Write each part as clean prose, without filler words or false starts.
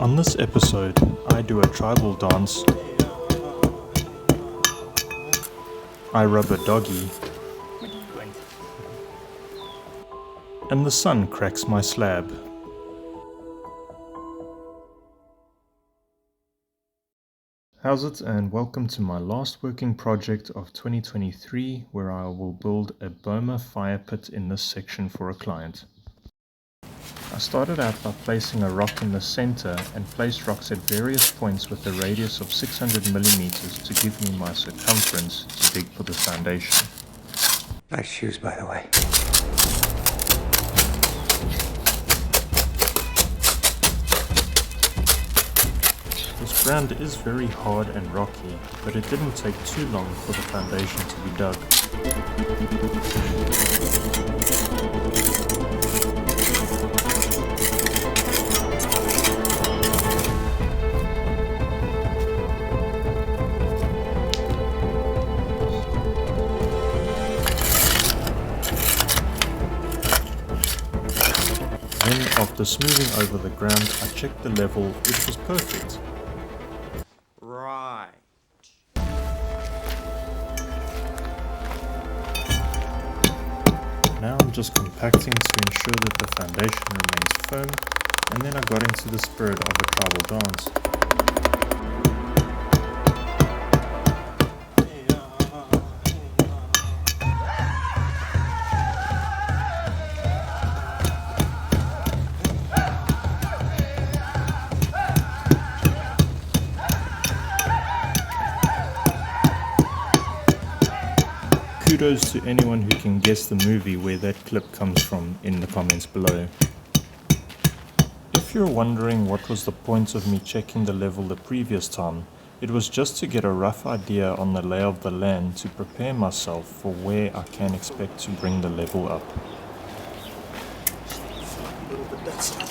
On this episode, I do a tribal dance, I rub a doggy, and the sun cracks my slab. How's it, and welcome to my last working project of 2023, where I will build a Boma fire pit in this section for a client. I started out by placing a rock in the center and placed rocks at various points with a radius of 600 millimeters to give me my circumference to dig for the foundation. Nice shoes, by the way. This ground is very hard and rocky, but it didn't take too long for the foundation to be dug. Then, after smoothing over the ground, I checked the level, which was perfect. Right. Now I'm just compacting to ensure that the foundation remains firm, and then I got into the spirit of a tribal dance. Kudos to anyone who can guess the movie where that clip comes from in the comments below. If you're wondering what was the point of me checking the level the previous time, it was just to get a rough idea on the lay of the land to prepare myself for where I can expect to bring the level up. A little bit that side.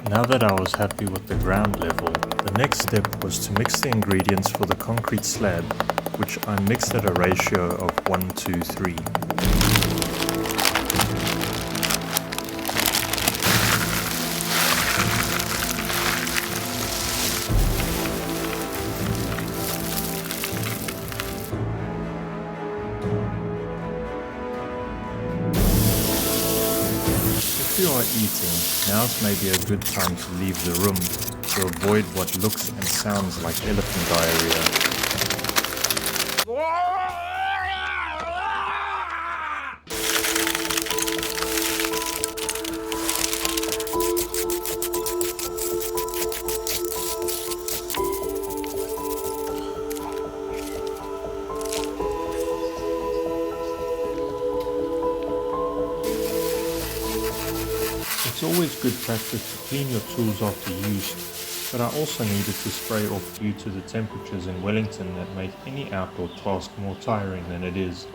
Now that I was happy with the ground level, the next step was to mix the ingredients for the concrete slab, which I mixed at a ratio of 1:3. If you are eating, now's maybe a good time to leave the room to avoid what looks and sounds like elephant diarrhea. It's always good practice to clean your tools after use, but I also needed to spray off due to the temperatures in Wellington that make any outdoor task more tiring than it is,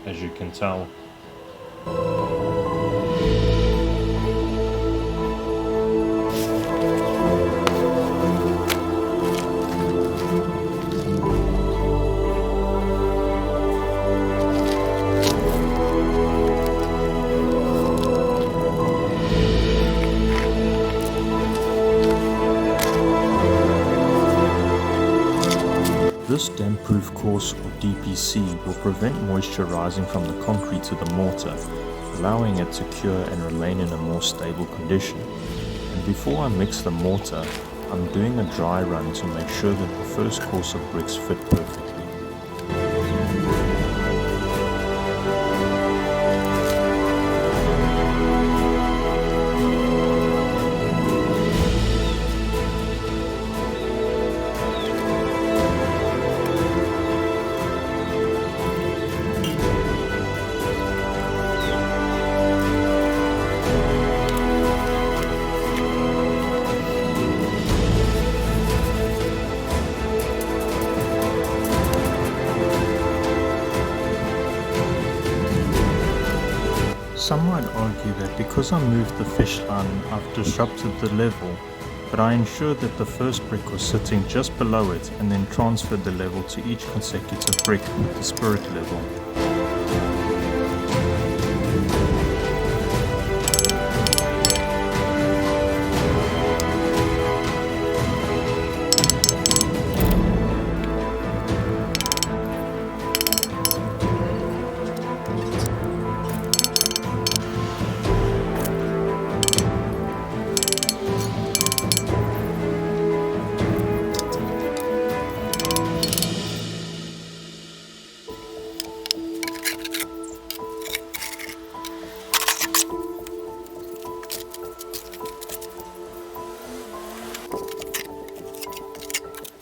as you can tell. This damp-proof course, or T.E.C, will prevent moisture rising from the concrete to the mortar, allowing it to cure and remain in a more stable condition. And before I mix the mortar, I'm doing a dry run to make sure that the first course of bricks fit perfectly. Some might argue that because I moved the fish line, I've disrupted the level, but I ensured that the first brick was sitting just below it and then transferred the level to each consecutive brick with the spirit level.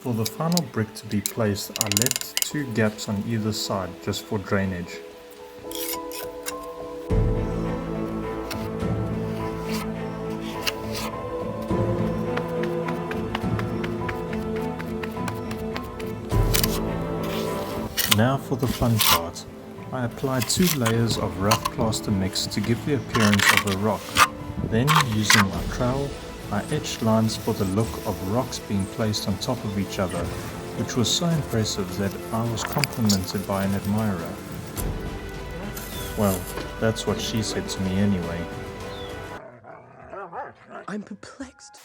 For the final brick to be placed, I left 2 gaps on either side just for drainage. Now for the fun part. I applied 2 layers of rough plaster mix to give the appearance of a rock. Then, using my trowel, I etched lines for the look of rocks being placed on top of each other, which was so impressive that I was complimented by an admirer. Well, that's what she said to me anyway. I'm perplexed.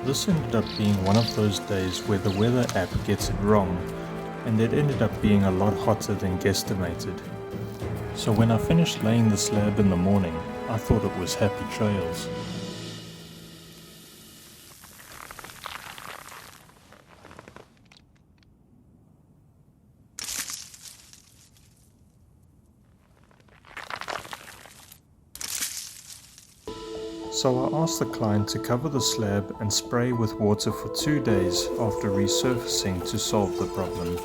This ended up being one of those days where the weather app gets it wrong, and it ended up being a lot hotter than guesstimated. So when I finished laying the slab in the morning, I thought it was happy trails. So I asked the client to cover the slab and spray with water for 2 days after resurfacing to solve the problem.